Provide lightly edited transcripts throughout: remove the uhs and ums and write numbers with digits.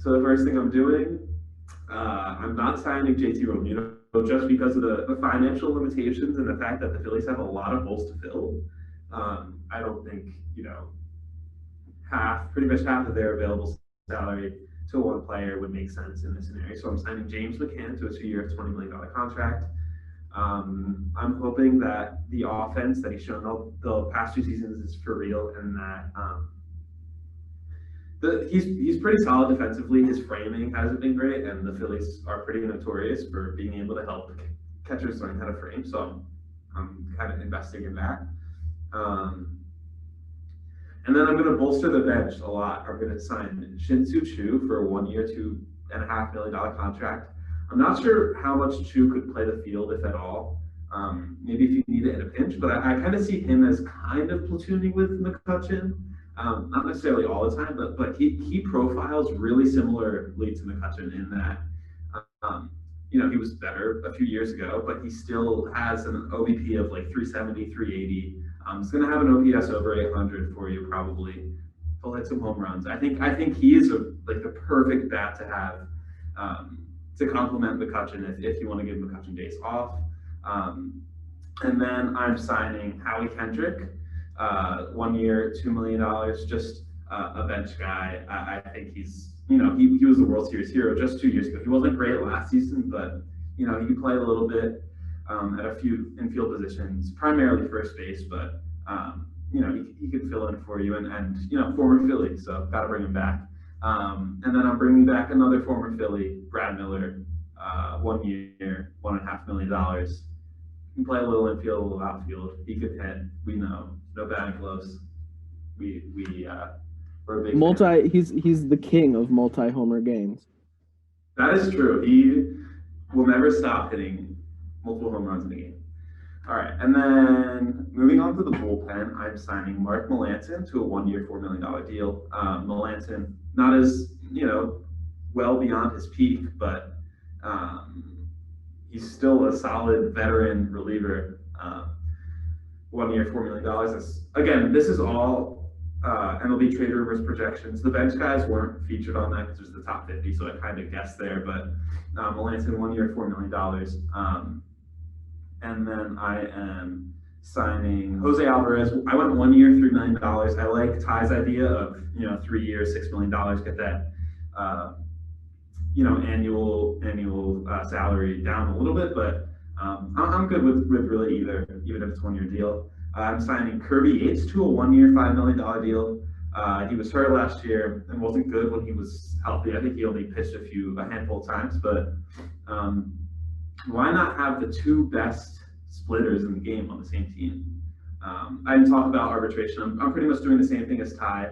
So the first thing I'm doing, I'm not signing JT Romero just because of the financial limitations and the fact that the Phillies have a lot of holes to fill. I don't think, pretty much half of their available salary to one player would make sense in this scenario. So I'm signing James Mccann to a 2-year, $20 million contract. I'm hoping that the offense that he's shown the past 2 seasons is for real, and that he's pretty solid defensively. His framing hasn't been great, and the Phillies are pretty notorious for being able to help catchers learn how to frame. So I'm kind of investing in that. And then I'm going to bolster the bench a lot. I'm going to sign Shin-Soo Choo for a 1-year, $2.5 million contract. I'm not sure how much Choo could play the field, if at all. Maybe if you need it in a pinch, but I kind of see him as kind of platooning with McCutchen. Not necessarily all the time, but he profiles really similarly to McCutchen in that, he was better a few years ago, but he still has an OBP of like 370, 380. He's going to have an OPS over 800 for you probably. He'll hit some home runs. I think he is the perfect bat to have to complement McCutchen if you want to give McCutchen days off. And then I'm signing Howie Kendrick, 1 year, $2 million, just a bench guy. I think he's, he was the World Series hero just 2 years ago. He wasn't great last season, but, he could play a little bit at a few infield positions, primarily first base, but, he could fill in for you and former Philly, so got to bring him back. And then I'm bringing back another former Philly, Brad Miller, 1 year, $1.5 million. He can play a little infield, a little outfield. He could hit. We know. No batting gloves. We're a big fan. He's the king of multi-homer games. That is true. He will never stop hitting multiple home runs in a game. All right, and then moving on to the bullpen, I'm signing Mark Melancon to a 1-year, $4 million deal. Melancon, not as, well beyond his peak, but he's still a solid veteran reliever. 1 year, $4 million. This is all MLB trade rumors projections. The bench guys weren't featured on that because it was the top 50, so I kind of guessed there. But Melancon, 1 year, $4 million. And then I am signing Jose Alvarez. I went 1 year, $3 million. I like Ty's idea of 3 years, $6 million. Get that annual salary down a little bit, but I'm good with really either, even if it's 1 year deal. I'm signing Kirby Yates to a 1 year, $5 million deal. He was hurt last year and wasn't good when he was healthy. I think he only pitched a handful of times, but why not have the 2 best splitters in the game on the same team? I didn't talk about arbitration. I'm pretty much doing the same thing as Ty,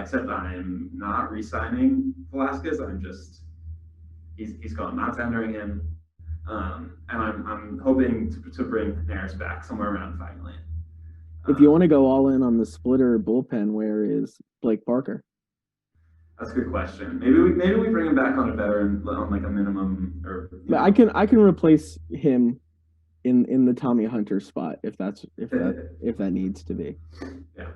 except I'm not re-signing Velasquez. He's gone, not tendering him. And I'm hoping to bring Harris back somewhere around $5 million. If you want to go all in on the splitter bullpen, where is Blake Parker? That's a good question. Maybe we bring him back on a veteran on like a minimum, or. But I can replace him in the Tommy Hunter spot if that needs to be. Yeah.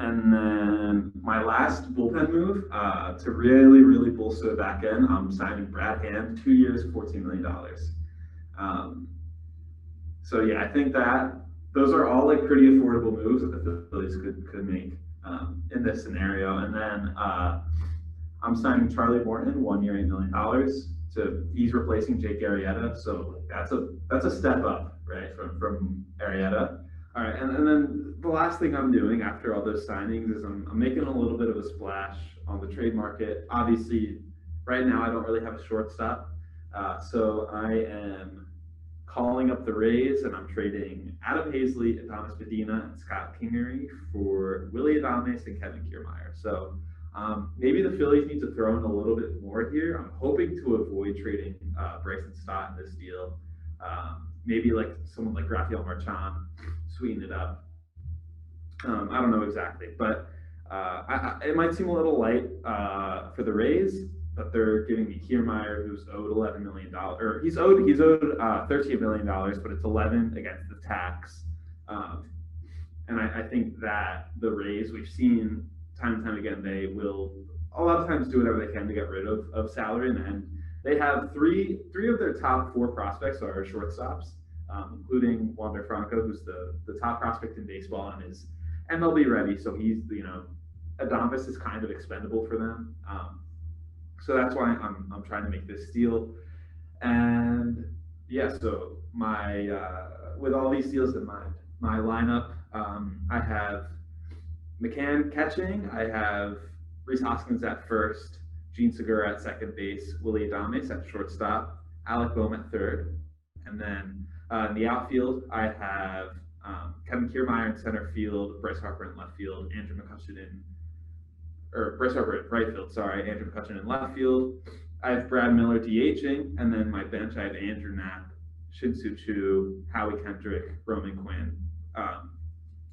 And then my last bullpen move to really, really bolster the back end, I'm signing Brad Hand, 2 years, $14 million. So yeah, I think that those are all like pretty affordable moves that the Phillies could make in this scenario. And then I'm signing Charlie Morton, 1 year, $8 million. He's replacing Jake Arrieta, so that's a step up, right, from Arrieta. All right, and then the last thing I'm doing after all those signings is I'm making a little bit of a splash on the trade market. Obviously, right now I don't really have a shortstop, so I am calling up the Rays, and I'm trading Adam Hazley, Adonis Medina, and Scott Kingery for Willie Adames and Kevin Kiermaier. So maybe the Phillies need to throw in a little bit more here. I'm hoping to avoid trading Bryson Stott in this deal. Maybe like someone like Rafael Marchand, sweeten it up. I don't know exactly, but it might seem a little light for the Rays, but they're giving me Kiermaier, who's owed $11 million, or he's owed $13 million, but it's 11 against the tax. And I think that the Rays, we've seen time and time again, they will a lot of times do whatever they can to get rid of salary, and they have three of their top four prospects are shortstops, including Wander Franco, who's the top prospect in baseball and is MLB ready. So he's Adames is kind of expendable for them. So that's why I'm trying to make this deal. And yeah, so my with all these deals in mind, my lineup, I have Mccann catching. I have Rhys Hoskins at first, Gene Segura at second base, Willie Adames at shortstop, Alec Boehm at third, and then in the outfield I have Kevin Kiermaier in center field, Bryce Harper in left field, Bryce Harper in right field. Sorry, Andrew McCutchen in left field. I have Brad Miller DHing, and then my bench I have Andrew Knapp, Shin-Soo Choo, Howie Kendrick, Roman Quinn.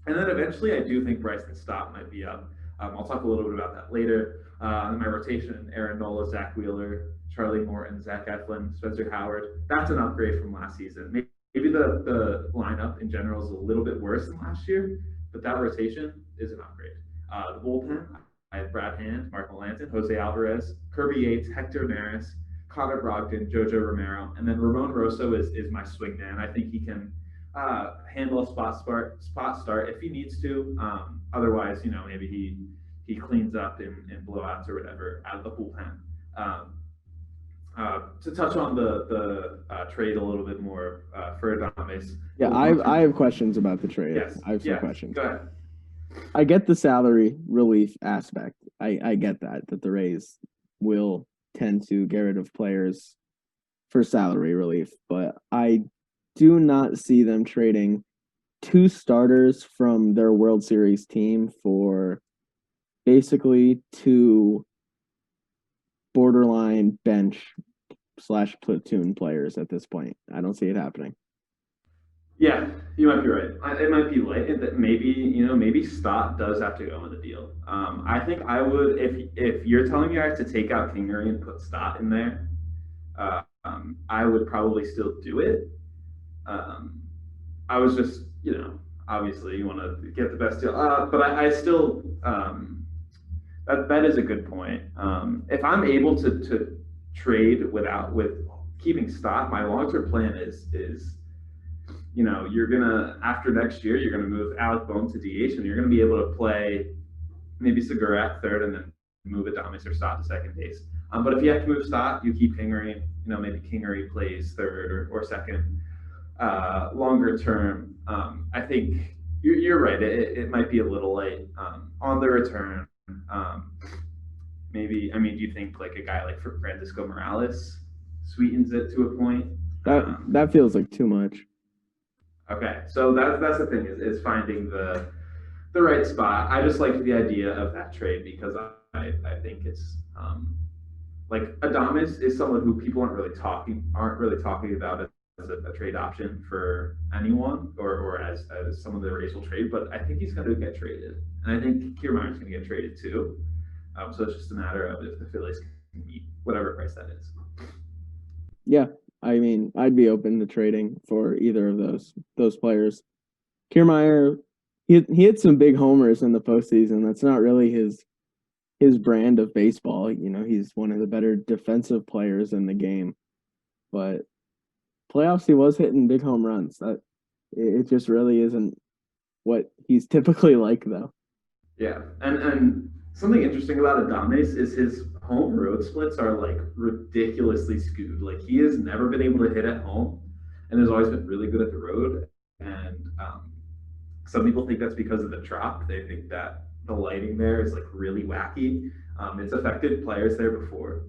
And then eventually I do think Bryson Stott might be up. I'll talk a little bit about that later. In my rotation, Aaron Nola, Zach Wheeler, Charlie Morton, Zach Eflin, Spencer Howard. That's an upgrade from last season. Maybe the lineup in general is a little bit worse than last year, but that rotation is an upgrade. The bullpen, I have Brad Hand, Mark Melanson, Jose Alvarez, Kirby Yates, Hector Neris, Connor Brogdon, Jojo Romero, and then Ramon Rosso is my swing man. I think he can handle a spot start if he needs to. Otherwise, maybe he cleans up in blowouts or whatever out of the bullpen. To touch on the trade a little bit more for Adames. Yeah, I have questions about the trade. Yes. I have some questions. Go ahead. I get the salary relief aspect. I get that the Rays will tend to get rid of players for salary relief, but I do not see them trading two starters from their World Series team for basically two borderline bench / platoon players at this point. I don't see it happening. Yeah, you might be right. It might be late. Maybe Stott does have to go in the deal. I think I would if you're telling me I have to take out Kingery and put Stott in there. I would probably still do it. I was just obviously you want to get the best deal, but I still that is a good point. If I'm able to trade with keeping Stott, my long-term plan is you're gonna after next year you're gonna move Alec Boehm to DH and you're gonna be able to play maybe Segura at third and then move Adames or Stott to second base. But if you have to move Stott, you keep Kingery. Maybe Kingery plays third or second. Longer term, I think you're right. It might be a little late on the return. Maybe do you think like a guy like Francisco Morales sweetens it to a point? That feels like too much. Okay, so that's the thing is finding the right spot. I just like the idea of that trade because I think it's like Adames is someone who people aren't really talking about as a trade option for anyone or as some of the Rays will trade, but I think he's going to get traded, and I think Kiermaier's going to get traded too. So it's just a matter of if the Phillies can meet whatever price that is. Yeah. I'd be open to trading for either of those players. Kiermaier, he hit some big homers in the postseason. That's not really his brand of baseball. He's one of the better defensive players in the game. But playoffs, he was hitting big home runs. It just really isn't what he's typically like, though. Yeah, and something interesting about Adames is his home road splits are like ridiculously skewed. Like he has never been able to hit at home and has always been really good at the road. And some people think that's because of the Trop. They think that the lighting there is like really wacky. It's affected players there before.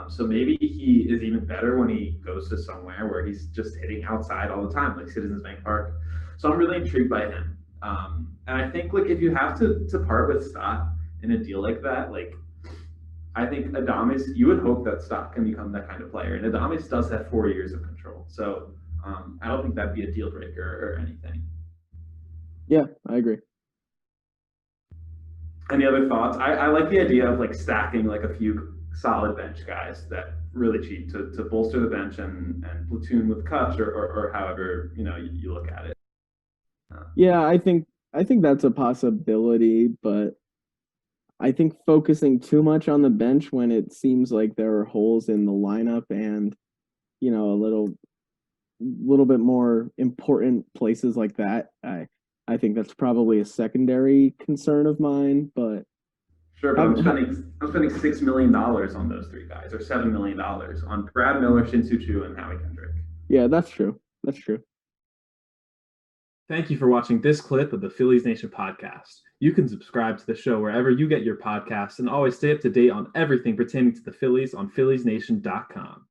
So maybe he is even better when he goes to somewhere where he's just hitting outside all the time, like Citizens Bank Park. So I'm really intrigued by him. And I think like if you have to part with Stott in a deal like that, like I think Adames, you would hope that Stott can become that kind of player. And Adames does have 4 years of control. So I don't think that'd be a deal breaker or anything. Yeah, I agree. Any other thoughts? I like the idea of like stacking like a few solid bench guys that really cheap to bolster the bench and platoon with Kutch or however, you look at it. Yeah, I think that's a possibility, but I think focusing too much on the bench when it seems like there are holes in the lineup and, you know, a little bit more important places like that. I think that's probably a secondary concern of mine, but Sure, but I'm spending $6 million on those three guys, or $7 million on Brad Miller, Shin-Soo Choo, and Howie Kendrick. yeah, that's true. That's true. Thank you for watching this clip of the Phillies Nation Podcast. You can subscribe to the show wherever you get your podcasts and always stay up to date on everything pertaining to the Phillies on PhilliesNation.com.